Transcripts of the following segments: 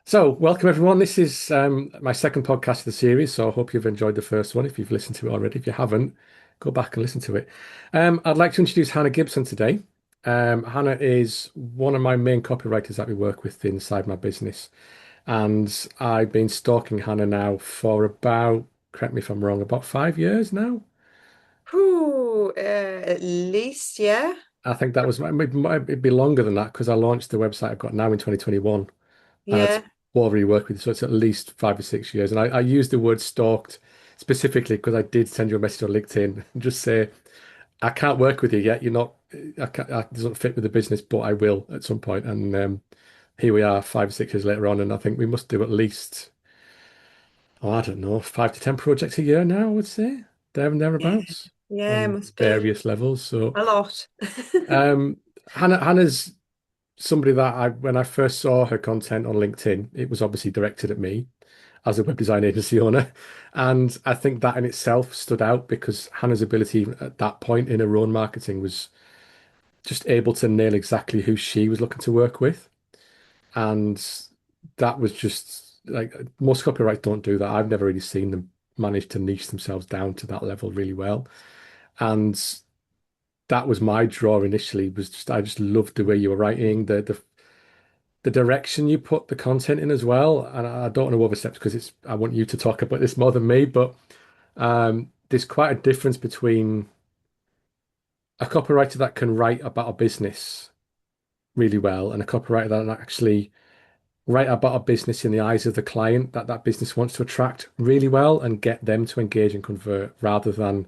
So, welcome everyone. This is my second podcast of the series, so I hope you've enjoyed the first one. If you've listened to it already, if you haven't, go back and listen to it. I'd like to introduce Hannah Gibson today. Hannah is one of my main copywriters that we work with inside my business, and I've been stalking Hannah now for about, correct me if I'm wrong, about 5 years now. Whew, at least, yeah. I think that was it'd be longer than that because I launched the website I've got now in 2021. And that's Yeah. already worked with. So it's at least 5 or 6 years. And I use the word stalked specifically because I did send you a message on LinkedIn and just say, I can't work with you yet. You're not, it doesn't fit with the business, but I will at some point. And here we are 5 or 6 years later on. And I think we must do at least, oh, I don't know, 5 to 10 projects a year now, I would say, there and Yeah. thereabouts Yeah, on must be various levels. So a lot. um, Hannah's somebody that when I first saw her content on LinkedIn, it was obviously directed at me as a web design agency owner. And I think that in itself stood out because Hannah's ability at that point in her own marketing was just able to nail exactly who she was looking to work with. And that was just like most copyright don't do that. I've never really seen them manage to niche themselves down to that level really well. And that was my draw initially, was just I just loved the way you were writing, the direction you put the content in as well. And I don't want to overstep because it's I want you to talk about this more than me, but there's quite a difference between a copywriter that can write about a business really well and a copywriter that can actually write about a business in the eyes of the client that that business wants to attract really well and get them to engage and convert rather than,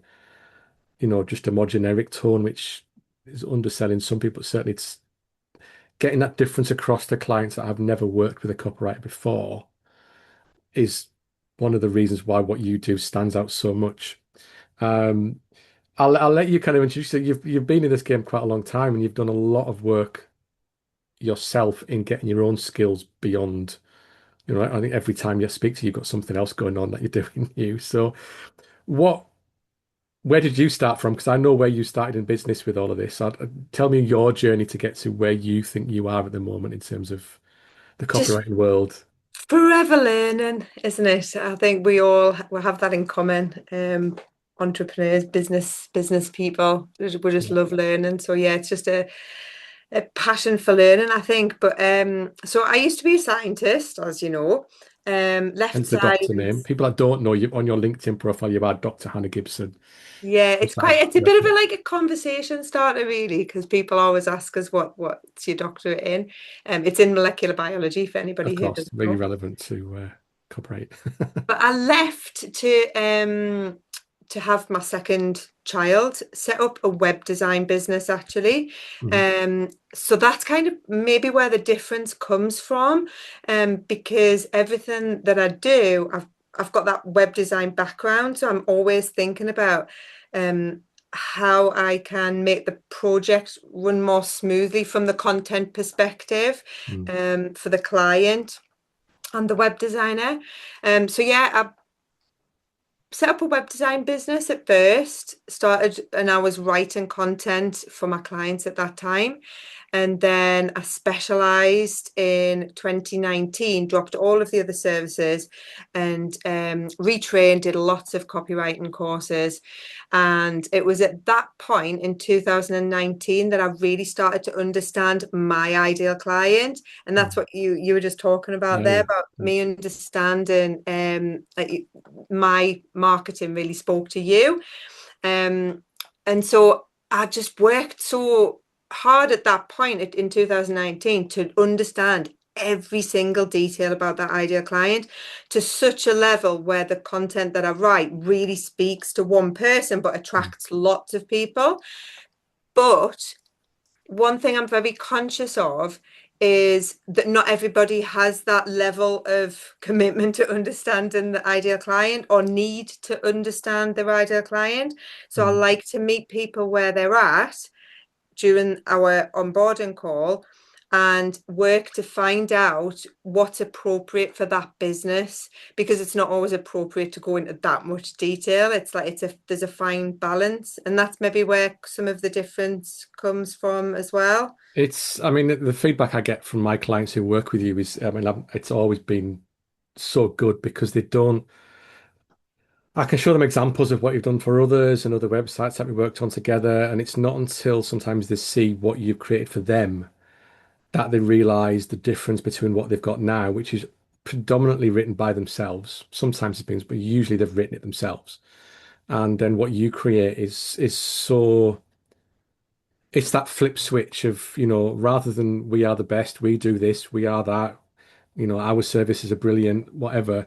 just a more generic tone, which is underselling some people. Certainly, it's getting that difference across the clients that have never worked with a copywriter before is one of the reasons why what you do stands out so much. Um, I'll let you kind of introduce it. You've been in this game quite a long time and you've done a lot of work yourself in getting your own skills beyond, I think every time you speak to you, you've got something else going on that you're doing new. So what where did you start from? Because I know where you started in business with all of this. Tell me your journey to get to where you think you are at the moment in terms of the Just copywriting world. forever learning, isn't it? I think we have that in common. Entrepreneurs, business people, we just Yeah. love learning. So yeah, it's just a passion for learning, I think. But so I used to be a scientist, as you know. Left Hence the doctor name. science. People that don't know you on your LinkedIn profile, you are Dr. Hannah Gibson. Yeah, If it's that is quite, it's a bit correct. of a like a conversation starter really, because people always ask us what's your doctorate in. It's in molecular biology for Of anybody who course, doesn't really know. relevant to copyright. But I left to have my second child, set up a web design business actually. Mhm. So that's kind of maybe where the difference comes from. Because everything that I do, I've got that web design background, so I'm always thinking about um how I can make the project run more smoothly from the content perspective, Mm. for the client and the web designer. So yeah, I set up a web design business at first, started, and I was writing content for my clients at that time. And then I specialized in 2019, dropped all of the other services and retrained, did lots of copywriting courses. And it was at that point in 2019 that I really started to understand my ideal client. And that's Mm. what you were just talking about Yeah, there, yeah. about Yeah. me understanding like my marketing really spoke to you. Um, and so I just worked so hard at that point in 2019 to understand every single detail about that ideal client to such a level where the content that I write really speaks to one person but Mm. attracts lots of people. But one thing I'm very conscious of is that not everybody has that level of commitment to understanding the ideal client or need to understand their ideal client. So I Mm. like to meet people where they're at during our onboarding call and work to find out what's appropriate for that business, because it's not always appropriate to go into that much detail. It's like there's a fine balance, and that's maybe where some of the difference comes from as well. I mean, the feedback I get from my clients who work with you is, I mean, it's always been so good because they don't, I can show them examples of what you've done for others and other websites that we worked on together. And it's not until sometimes they see what you've created for them that they realize the difference between what they've got now, which is predominantly written by themselves. Sometimes it's been, but usually they've written it themselves. And then what you create is so it's that flip switch of, rather than we are the best, we do this, we are that, our services are brilliant, whatever,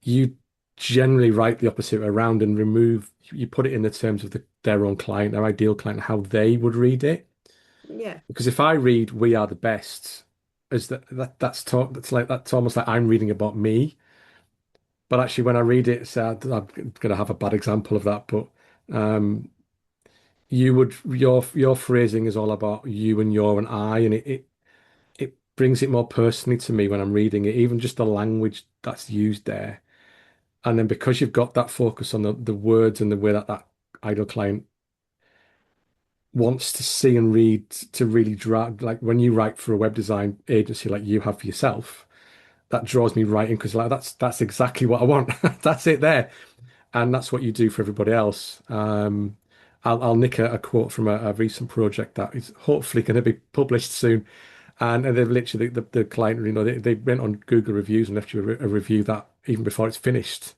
you generally write the opposite around and you put it in the terms of their own client, their ideal client, how they would read it. Yeah. Because if I read "We are the best," as that's like that's almost like I'm reading about me. But actually, when I read it, so I'm going to have a bad example of that, but um, your phrasing is all about you and your and I, and it brings it more personally to me when I'm reading it, even just the language that's used there. And then because you've got that focus on the words and the way that ideal client wants to see and read to really drag, like when you write for a web design agency like you have for yourself, that draws me right in because like that's exactly what I want. That's it there. And that's what you do for everybody else. I'll nick a quote from a recent project that is hopefully going to be published soon. And they've literally the client, they went on Google reviews and left you a review that even before it's finished,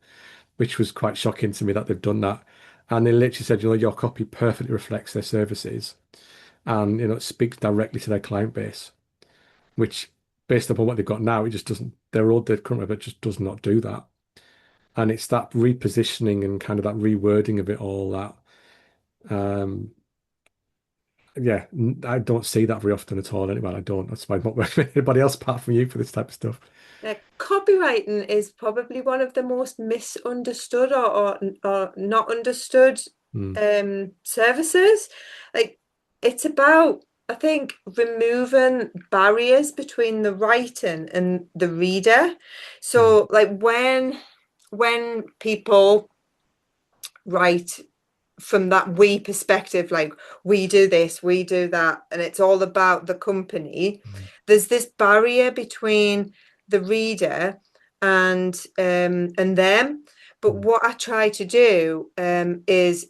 which was quite shocking to me that they've done that. And they literally said, your copy perfectly reflects their services, and it speaks directly to their client base, which based upon what they've got now, it just doesn't. Their current web just does not do that. And it's that repositioning and kind of that rewording of it all that um yeah, I don't see that very often at all anyway. I don't. That's why I'm not working with anybody else apart from you for this type of stuff. Copywriting is probably one of the most misunderstood or not understood Mm, services. Like it's about, I think, removing barriers between the writing and the reader. mm, So like when people write from that we perspective, like we do this, we do that, and it's all about the company, mm, there's this barrier between the reader and them. But mm. what I try to do is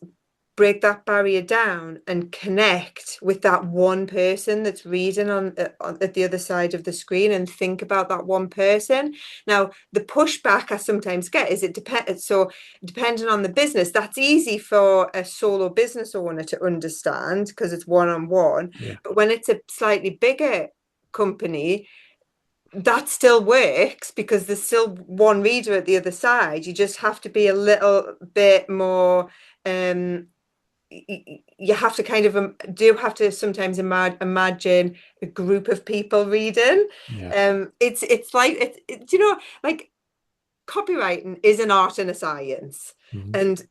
break that barrier down and connect with that one person that's reading on at the other side of the screen and think about that one person. Now, the pushback I sometimes get is it depends. So, depending on the business, that's easy for a solo business owner to understand because it's one on one. Yeah, But when it's a slightly bigger company, that still works because there's still one reader at the other side. You just have to be a little bit more you have to kind of do have to sometimes imagine a group of people reading. yeah. It's like you know, like copywriting is an art and a science, Mm. and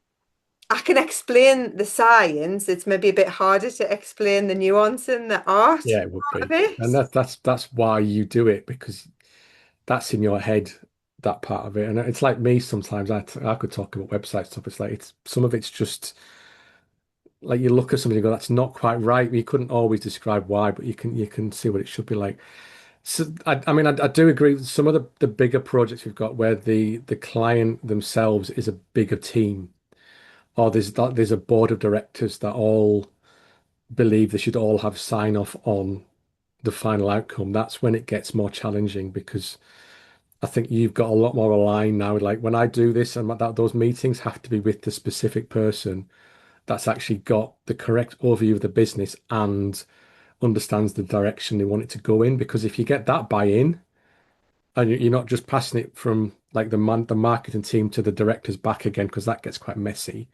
I can explain the science. It's maybe a bit harder to explain the nuance and the art Yeah, it would part of be. And it. that's why you do it because that's in your head, that part of it. And it's like me sometimes I could talk about website stuff. It's like it's some of it's just like you look at something and go, that's not quite right. You couldn't always describe why, but you can see what it should be like. So I mean I do agree with some of the bigger projects we've got where the client themselves is a bigger team, or there's a board of directors that all believe they should all have sign off on the final outcome. That's when it gets more challenging because I think you've got a lot more aligned now. Like when I do this and that those meetings have to be with the specific person that's actually got the correct overview of the business and understands the direction they want it to go in. Because if you get that buy-in and you're not just passing it from like the marketing team to the directors back again, because that gets quite messy.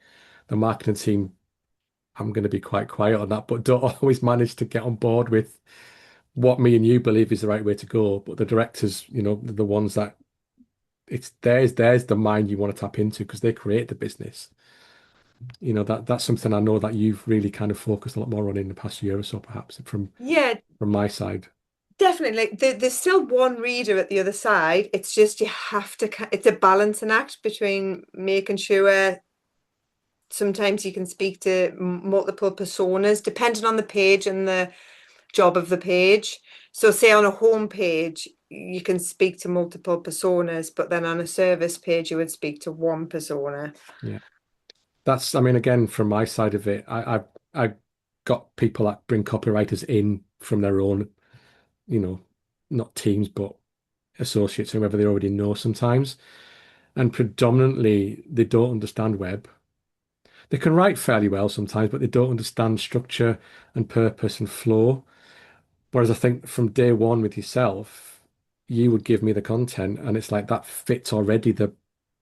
The marketing team, I'm going to be quite quiet on that, but don't always manage to get on board with what me and you believe is the right way to go. But the directors, the ones that it's there's the mind you want to tap into because they create the business. That's something I know that you've really kind of focused a lot more on in the past year or so, perhaps from Yeah, from my side. Definitely. Like, there's still one reader at the other side. It's just you have to, it's a balancing act between making sure sometimes you can speak to multiple personas depending on the page and the job of the page. So say on a home page, you can speak to multiple personas, but then on a service page, you would speak to one persona. Yeah. That's, I mean, again, from my side of it, I got people that bring copywriters in from their own, you know, not teams, but associates, whoever they already know sometimes. And predominantly, they don't understand web. They can write fairly well sometimes, but they don't understand structure and purpose and flow. Whereas I think from day one with yourself, you would give me the content, and it's like that fits already the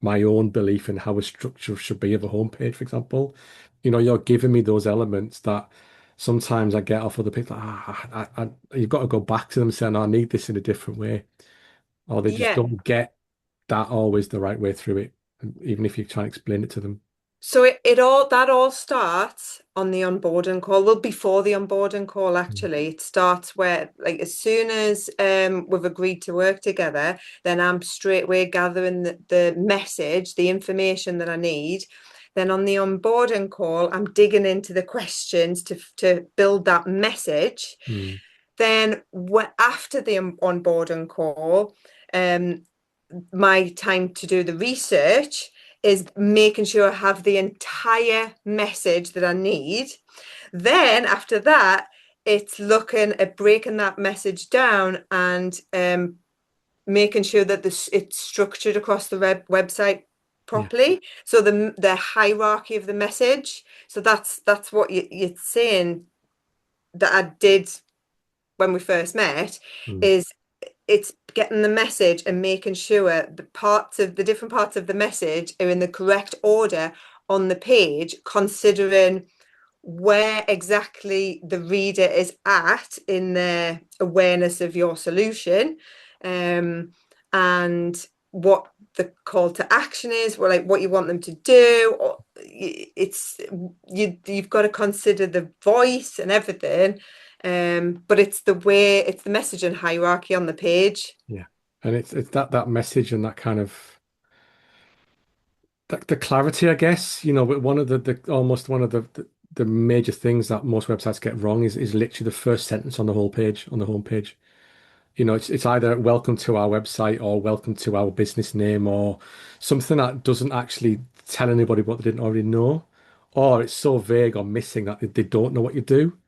my own belief in how a structure should be of a homepage, for example. You're giving me those elements that sometimes I get off other people. You've got to go back to them saying, "I need this in a different way," or they just Yeah. don't get that always the right way through it, even if you try and explain it to them. So it all that all starts on the onboarding call. Well, before the onboarding call, Mm. actually, it starts where like as soon as we've agreed to work together, then I'm straight away gathering the message, the information that I need. Then on the onboarding call, I'm digging into the questions to build that message. Mm. Then after the onboarding call, um, my time to do the research is making sure I have the entire message that I need. Then after that, it's looking at breaking that message down and making sure that it's structured across the website Yeah, properly. So the hierarchy of the message. So that's what you're saying that I did when we first met mm. is it's getting the message and making sure the different parts of the message are in the correct order on the page, considering where exactly the reader is at in their awareness of your solution, and what the call to action is, or like what you want them to do. Or you've got to consider the voice and everything. But it's the message and hierarchy on the page. Yeah, and it's that message and that kind of the clarity, I guess. But one of the almost one of the major things that most websites get wrong is literally the first sentence on the whole page, on the homepage. It's either welcome to our website or welcome to our business name or something that doesn't actually tell anybody what they didn't already know, or it's so vague or missing that they don't know what you do.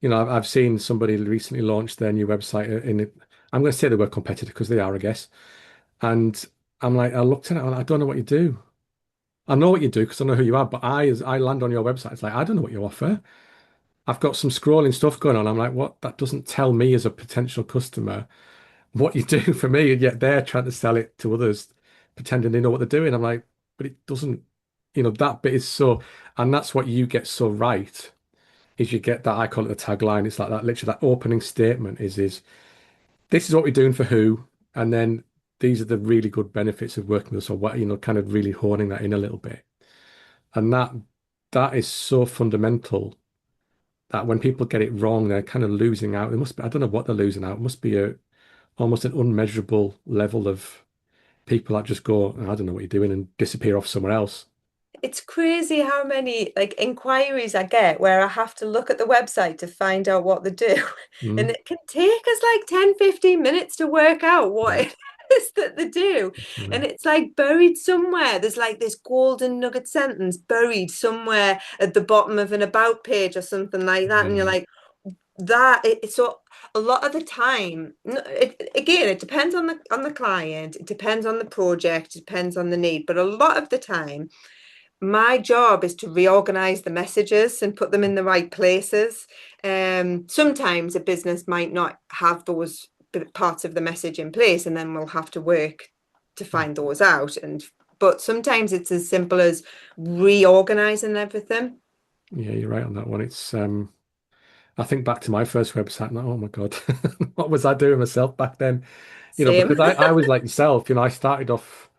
I've seen somebody recently launch their new website in it. I'm going to say they were competitive because they are, I guess. And I'm like, I looked at it, I don't know what you do. I know what you do because I know who you are, but I land on your website. It's like, I don't know what you offer. I've got some scrolling stuff going on. I'm like, what? That doesn't tell me as a potential customer what you do for me. And yet they're trying to sell it to others, pretending they know what they're doing. I'm like, but it doesn't, that bit is so, and that's what you get so right is you get that, I call it the tagline. It's like that, literally that opening statement is this is what we're doing for who, and then these are the really good benefits of working with us, or what, kind of really honing that in a little bit. And that is so fundamental that when people get it wrong, they're kind of losing out. They must be, I don't know what they're losing out. It must be a almost an unmeasurable level of people that just go, I don't know what you're doing and disappear off somewhere else. It's crazy how many like inquiries I get where I have to look at the website to find out what they do. And Mm, it can take us like 10-15 minutes to work out what yeah, it is that they do. And definitely. it's like buried somewhere. There's like this golden nugget sentence buried somewhere at the bottom of an about page or something like that. And you're Yeah, like, so a lot of the time, again, it depends on the client, it depends on the project, it depends on the need, but a lot of the time my job is to reorganize the messages and put them in the right places. Sometimes a business might not have those parts of the message in place, and then we'll have to work to find those out. But sometimes it's as simple as reorganizing everything. yeah, you're right on that one. It's I think back to my first website and oh my God, what was I doing myself back then? Same. Because I was like yourself, I started off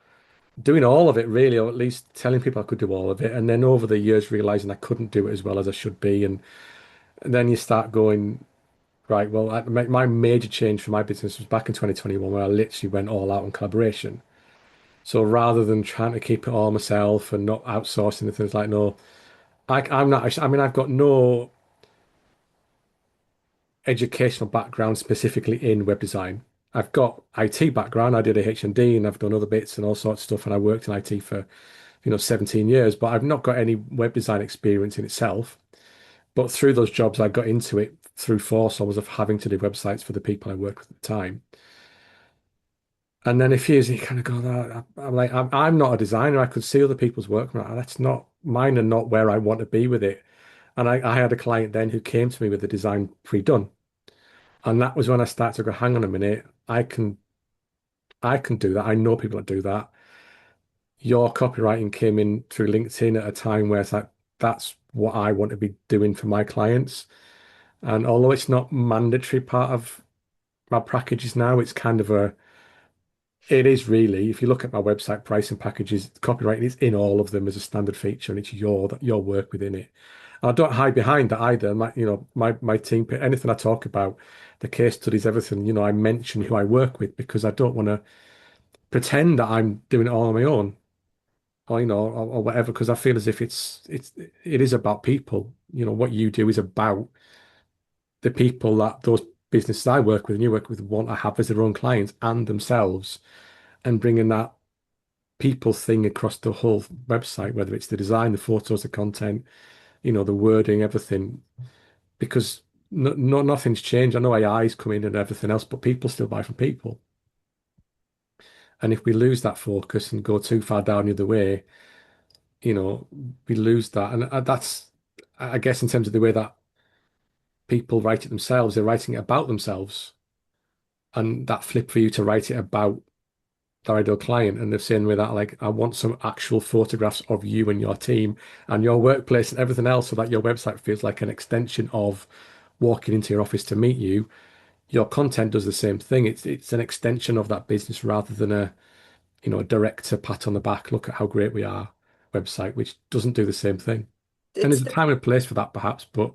doing all of it really, or at least telling people I could do all of it. And then over the years realizing I couldn't do it as well as I should be. And then you start going, Right. Well, my major change for my business was back in 2021 where I literally went all out on collaboration. So rather than trying to keep it all myself and not outsourcing the things like, no, I'm not, I mean, I've got no educational background specifically in web design. I've got IT background. I did a HND and I've done other bits and all sorts of stuff. And I worked in IT for, 17 years, but I've not got any web design experience in itself. But through those jobs, I got into it through force almost of having to do websites for the people I worked with at the time. And then a few years, you kind of go, "Oh, I'm like, I'm not a designer. I could see other people's work. I'm like, that's not mine and not where I want to be with it. And I had a client then who came to me with the design pre-done. And that was when I started to go, hang on a minute, I can do that. I know people that do that. Your copywriting came in through LinkedIn at a time where it's like, that's what I want to be doing for my clients. And although it's not mandatory part of my packages now, it's kind of it is really, if you look at my website pricing packages, copywriting is in all of them as a standard feature and it's your work within it. And I don't hide behind that either. My team, anything I talk about, the case studies, everything, I mention who I work with because I don't want to pretend that I'm doing it all on my own or, or whatever, because I feel as if it is about people. What you do is about the people that those businesses I work with and you work with want to have as their own clients and themselves and bringing that people thing across the whole website, whether it's the design, the photos, the content, the wording, everything, because nothing's changed. I know AI's come in and everything else, but people still buy from people. And if we lose that focus and go too far down the other way, you know, we lose that. And that's, I guess, in terms of the way that people write it themselves, they're writing it about themselves. And that flip for you to write it about their ideal client, and they're saying with that, like, I want some actual photographs of you and your team and your workplace and everything else so that your website feels like an extension of walking into your office to meet you. Your content does the same thing. It's an extension of that business rather than a director pat on the back, look at how great we are website, which doesn't do the same thing. And It's there's a time and place for that perhaps, but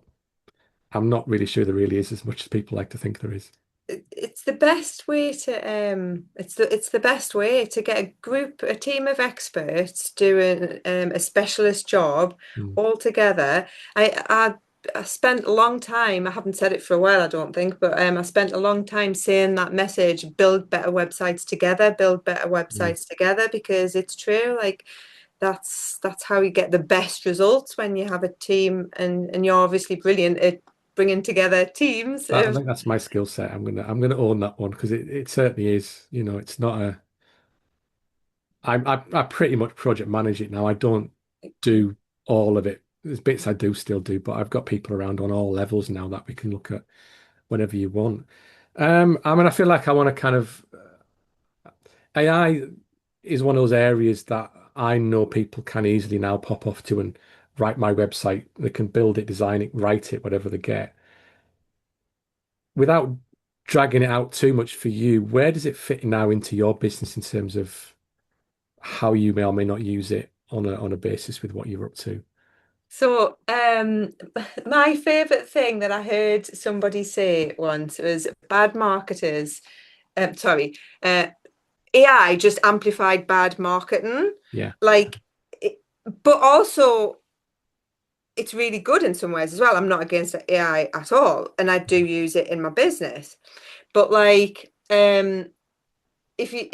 I'm not really sure there really is as much as people like to think there is. it's the best way to it's the best way to get a team of experts doing a specialist job Mm, all together. I spent a long time, I haven't said it for a while, I don't think, but I spent a long time saying that message, build better mm. websites together, because it's true. Like that's how you get the best results when you have a team, and you're obviously brilliant at bringing together teams I of. think that's my skill set. I'm gonna own that one because it certainly is. It's not a. I pretty much project manage it now. I don't do all of it. There's bits I do still do, but I've got people around on all levels now that we can look at whenever you want. I mean, I feel like I want to kind of AI is one of those areas that I know people can easily now pop off to and write my website. They can build it, design it, write it, whatever they get. Without dragging it out too much for you, where does it fit now into your business in terms of how you may or may not use it on a basis with what you're up to? So, my favorite thing that I heard somebody say once was bad marketers, sorry, AI just amplified bad marketing. Yeah. Like, it, but also it's really good in some ways as well. I'm not against AI at all, and I do use it in my business. But like, if you,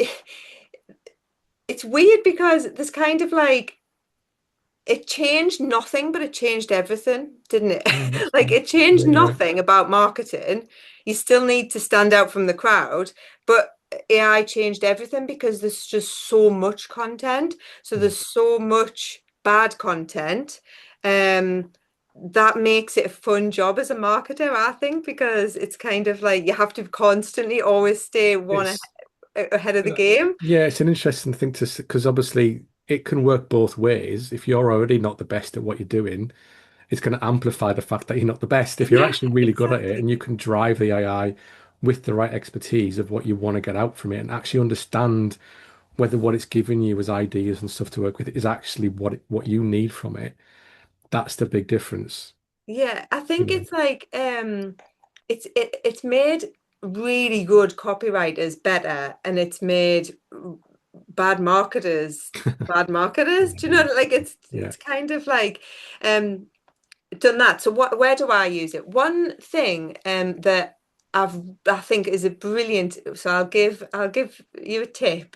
it's weird because there's kind of like it changed nothing, but it changed everything, didn't it? Yeah, that's Like fair. it changed Yeah, you're right. nothing about marketing. You still need to stand out from the crowd, but AI changed everything because there's just so much content. So Mm. there's so much bad content. Um, that makes it a fun job as a marketer, I think, because it's kind of like you have to constantly always stay It's ahead of the game. yeah, it's an interesting thing to because obviously it can work both ways. If you're already not the best at what you're doing, it's going to amplify the fact that you're not the best. If you're Yeah, actually really good at it and exactly. you can drive the AI with the right expertise of what you want to get out from it and actually understand whether what it's giving you as ideas and stuff to work with is actually what you need from it, that's the big difference, Yeah, I you think know. it's like it's made really good copywriters better, and it's made bad marketers bad marketers. Do you know, like Yeah. it's kind of like um done that. So what where do I use it? One thing that I think is a brilliant, so I'll give you a tip.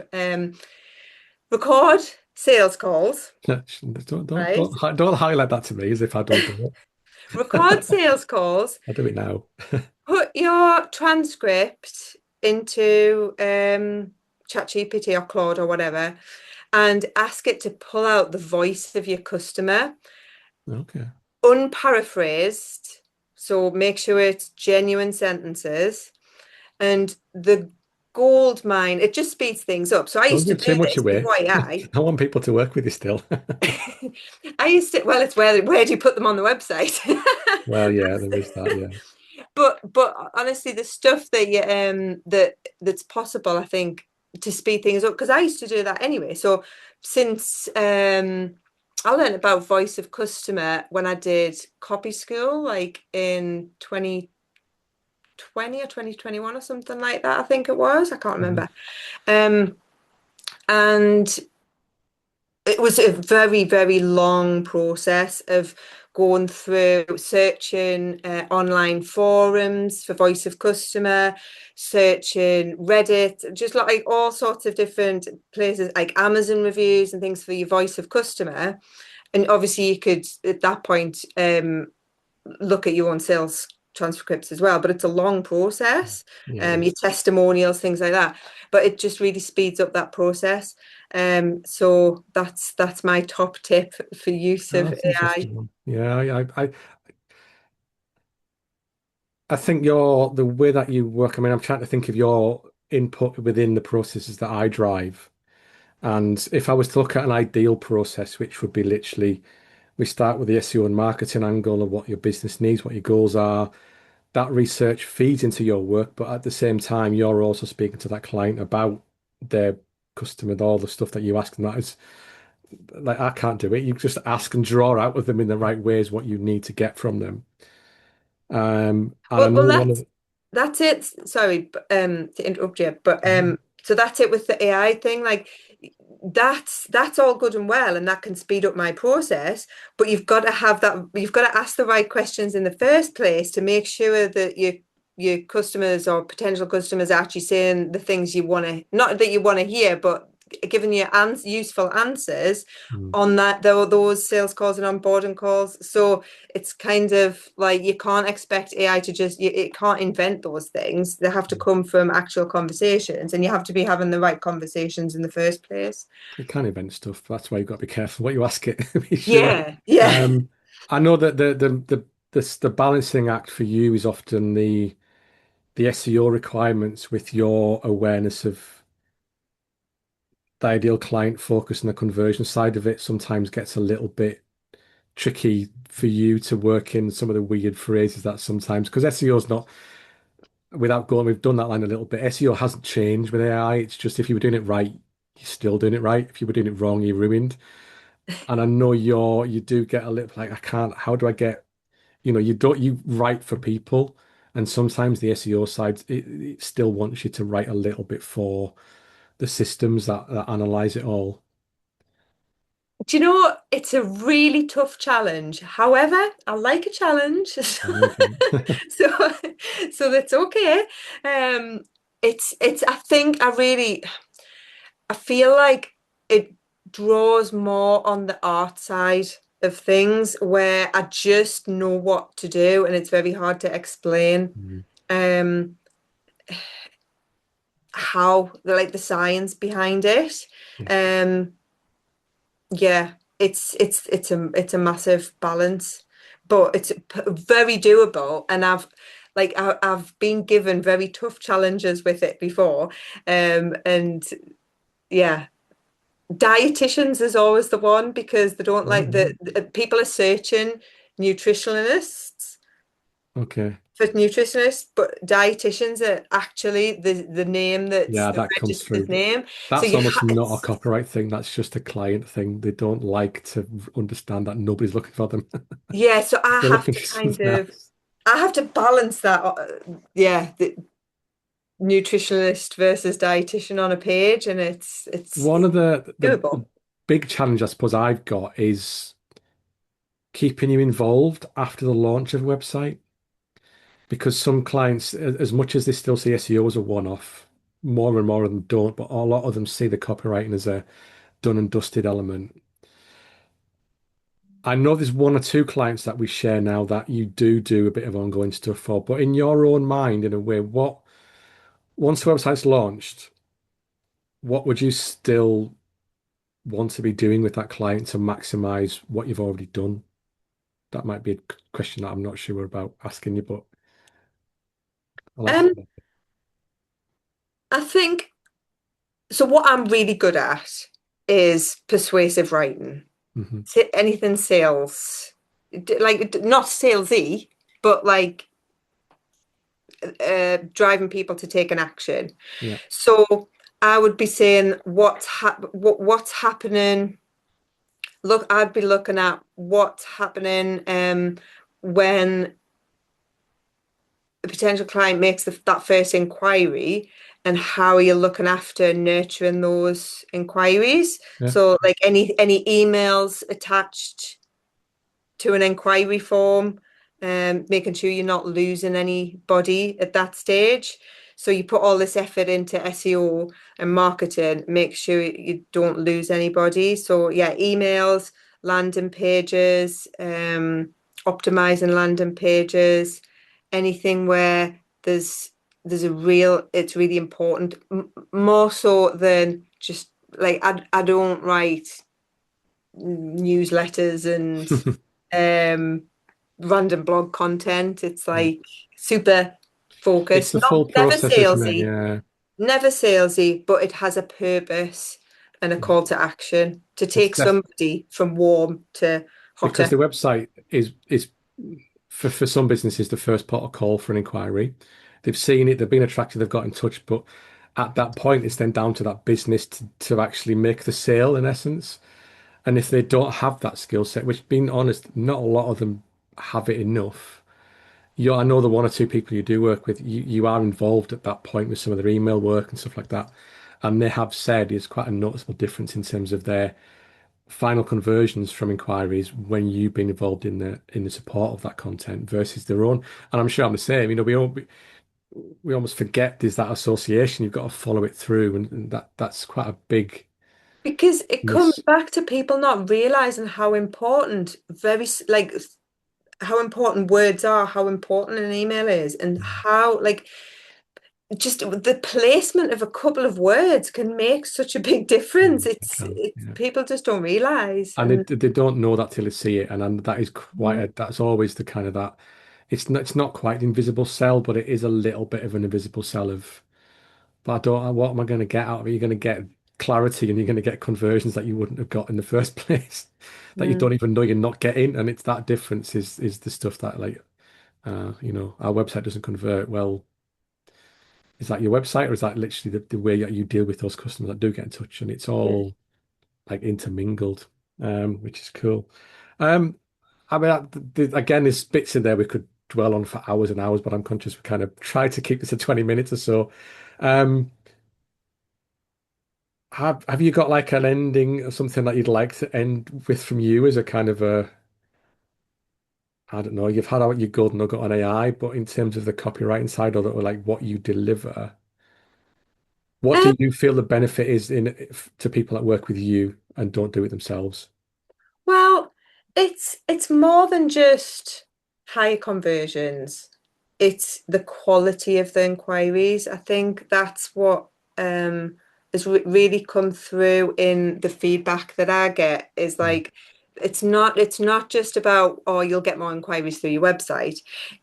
Record sales calls, right? Don't highlight that to me as if I don't do it. Record sales calls, I do it now. put your transcript into ChatGPT or Claude or whatever, and ask it to pull out the voice of your customer, Okay. unparaphrased. So make sure it's genuine sentences. And the gold mine, it just speeds things up. So I Don't used to give do too much this away. before AI. I want people to work with you still. I used to, well, it's where do you put them on the website? Well, yeah, there is that. Yeah. But honestly, the stuff that that's possible, I think, to speed things up, because I used to do that anyway. So since I learned about voice of customer when I did copy school, like in 2020 or 2021 or something like that, I think it was. I can't Mhm. remember. Um, and it was a very, very long process of going through searching online forums for voice of customer, searching Reddit, just like all sorts of different places like Amazon reviews and things for your voice of customer. And obviously you could at that point look at your own sales transcripts as well, but it's a long process. Yeah, it Your is. testimonials, things like that, but it just really speeds up that process. So that's my top tip for use Oh, of that's an AI. interesting one. Yeah, I think the way that you work. I mean, I'm trying to think of your input within the processes that I drive. And if I was to look at an ideal process, which would be literally, we start with the SEO and marketing angle of what your business needs, what your goals are. That research feeds into your work, but at the same time, you're also speaking to that client about their customer, all the stuff that you ask them. That is like, I can't do it. You just ask and draw out of them in the right ways what you need to get from them. And I Well, know one of that's it. Sorry, to interrupt you, but the, so that's it with the AI thing. Like that's all good and well, and that can speed up my process. But you've got to have that. You've got to ask the right questions in the first place to make sure that your customers or potential customers are actually saying the things you want to, not that you want to hear, but giving you useful answers Mm. on that those sales calls and onboarding calls. So it's kind of like you can't expect AI to just it can't invent those things. They have to come from actual conversations, and you have to be having the right conversations in the first place. It can invent stuff. That's why you've got to be careful what you ask it. Be sure. Yeah, yeah. Um, I know that the balancing act for you is often the SEO requirements with your awareness of the ideal client focus and the conversion side of it sometimes gets a little bit tricky for you to work in some of the weird phrases that sometimes, because SEO is not, without going, we've done that line a little bit. SEO hasn't changed with AI. It's just if you were doing it right, you're still doing it right. If you were doing it wrong, you're ruined. And I know you do get a little like, I can't, how do I get, you write for people. And sometimes the SEO side, it still wants you to write a little bit for the systems that analyze it all. Do you know, it's a really tough challenge. However, I like a challenge. Okay. So so that's okay. Um it's I think I feel like it draws more on the art side of things where I just know what to do and it's very hard to explain Mm. um how like the science behind it. Yeah. Um yeah, it's a massive balance, but it's very doable. And I've been given very tough challenges with it before. And yeah, dietitians is always the one because they don't All like right. the people are searching nutritionalists Okay. for nutritionists, but dietitians are actually the name that's Yeah, the that comes registered through. name. So That's almost not a copyright thing. That's just a client thing. They don't like to understand that nobody's looking for them. yeah, so I They're have looking to for kind something of else. I have to balance that. Yeah, the nutritionist versus dietitian on a page, and it's One of the doable. big challenge I suppose I've got is keeping you involved after the launch of a website because some clients, as much as they still see SEO as a one-off, more and more of them don't, but a lot of them see the copywriting as a done and dusted element. I know there's one or two clients that we share now that you do a bit of ongoing stuff for, but in your own mind, in a way, what once the website's launched, what would you still want to be doing with that client to maximize what you've already done? That might be a question that I'm not sure about asking you, but I like Um, to. I think so. What I'm really good at is persuasive writing. Hmm. Anything sales, like not salesy, but like driving people to take an action. Yeah, So I would be saying what's happening. Look, I'd be looking at what's happening when a potential client makes that first inquiry, and how are you looking after nurturing those inquiries? yeah, So like any emails attached to an inquiry form, making sure you're not losing anybody at that stage. So you put all this effort into SEO and marketing, make sure you don't lose anybody. So yeah, emails, landing pages, optimizing landing pages, anything where there's a real, it's really important, more so than just like I don't write newsletters and um random blog content. It's yeah. like super It's focused, the not full never process, isn't it? salesy, Yeah. never salesy, but it has a purpose and a Yeah. call to action to It's take def somebody from warm to because hotter. the website is for some businesses the first port of call for an inquiry. They've seen it, they've been attracted, they've got in touch, but at that point, it's then down to that business to actually make the sale in essence. And if they don't have that skill set, which being honest, not a lot of them have it enough. I know the one or two people you do work with, you are involved at that point with some of their email work and stuff like that. And they have said it's quite a noticeable difference in terms of their final conversions from inquiries when you've been involved in the support of that content versus their own. And I'm sure I'm the same. We almost forget there's that association. You've got to follow it through, and that's quite a big Because it comes miss. back to people not realizing how important like how important words are, how important an email is, and how like just the placement of a couple of words can make such a big difference. Mm, I It's can, it's yeah. people just don't realize. And And they don't know that till they see it, and that is quite mm, that's always the kind of that. It's not quite the invisible cell, but it is a little bit of an invisible cell of. But I don't. What am I going to get out of it? You're going to get clarity, and you're going to get conversions that you wouldn't have got in the first place, that you mm, don't even know you're not getting, and it's that difference is the stuff that like our website doesn't convert. Well, is that your website, or is that literally the way that you deal with those customers that do get in touch? And it's yeah, all like intermingled, which is cool. Um, I mean, again, there's bits in there we could dwell on for hours and hours, but I'm conscious we kind of try to keep this to 20 minutes or so. Um, have you got like an ending or something that you'd like to end with from you as a kind of a, I don't know, you've had out your golden nugget on AI, but in terms of the copywriting side or like what you deliver, what um, do you feel the benefit is to people that work with you and don't do it themselves? well, it's more than just higher conversions. It's the quality of the inquiries. I think that's what has really come through in the feedback that I get is Mm, like it's not just about, oh, you'll get more inquiries through your website.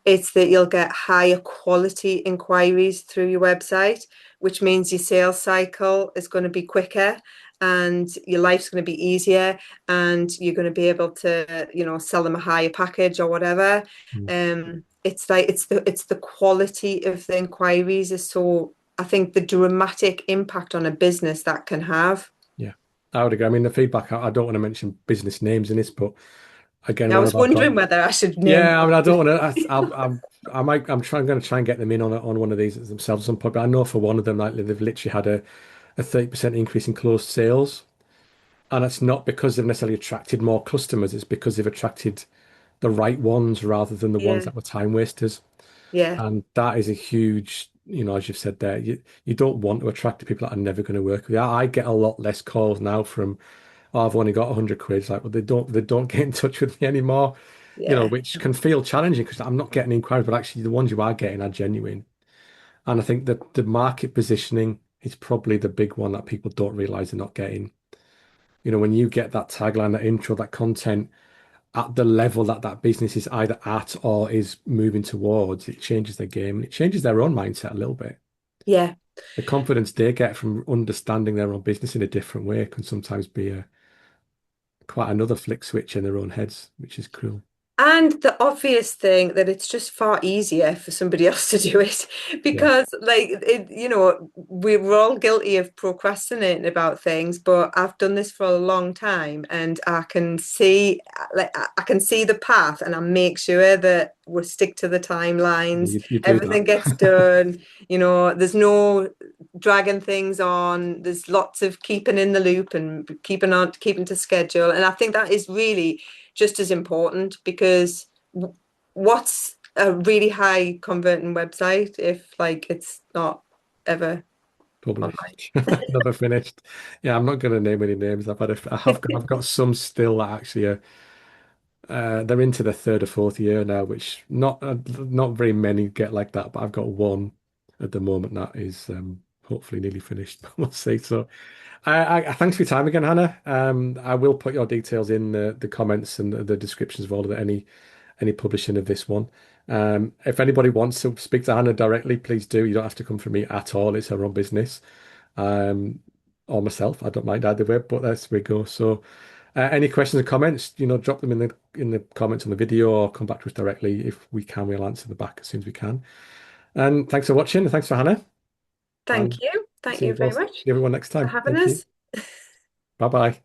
It's that you'll get higher quality inquiries through your website, which means your sales cycle is going to be quicker and your life's going to be easier, and you're going to be able to, sell them a higher package or whatever. mm. It's like it's the quality of the inquiries is so, I think the dramatic impact on a business that can have. Yeah, I would agree. I mean, the feedback, I don't want to mention business names in this, but again, I one was of our wondering pro whether I should name Yeah, I mean, I don't them. want to. I'm going to try and get them in on one of these themselves at some point. But I know for one of them, like they've literally had a 30% increase in closed sales, and it's not because they've necessarily attracted more customers. It's because they've attracted the right ones rather than the ones Yeah, that were time wasters. yeah, And that is a huge, as you've said there, you don't want to attract the people that are never going to work with you. I get a lot less calls now from, oh, I've only got 100 quid. It's like, well, they don't get in touch with me anymore, yeah, which can feel challenging because I'm not getting inquiries, but actually the ones you are getting are genuine. And I think that the market positioning is probably the big one that people don't realize they're not getting. When you get that tagline, that intro, that content at the level that that business is either at or is moving towards, it changes their game and it changes their own mindset a little bit. yeah. The confidence they get from understanding their own business in a different way can sometimes be quite another flick switch in their own heads, which is cool. And the obvious thing that it's just far easier for somebody else to do it Yeah, because, like, we're all guilty of procrastinating about things, but I've done this for a long time and I can see, like, I can see the path and I make sure that we stick to the timelines, you do everything that. gets done, there's no dragging things on, there's lots of keeping in the loop and keeping to schedule. And I think that is really just as important because what's a really high converting website if like it's not ever online? Published, never finished. Yeah, I'm not going to name any names. I've got some still that actually are they're into the third or fourth year now, which not very many get like that. But I've got one at the moment that is hopefully nearly finished. We'll see. So, thanks for your time again, Hannah. I will put your details in the comments and the descriptions of all of any publishing of this one. If anybody wants to speak to Hannah directly, please do. You don't have to come from me at all. It's her own business. Um, or myself. I don't mind either way, but that's where we go. So, any questions or comments, drop them in the comments on the video or come back to us directly. If we can, we'll answer them back as soon as we can. And thanks for watching. And thanks for Hannah. Thank And you. Thank see you you, we'll very see much everyone next for time. having Thank you. us. Bye bye.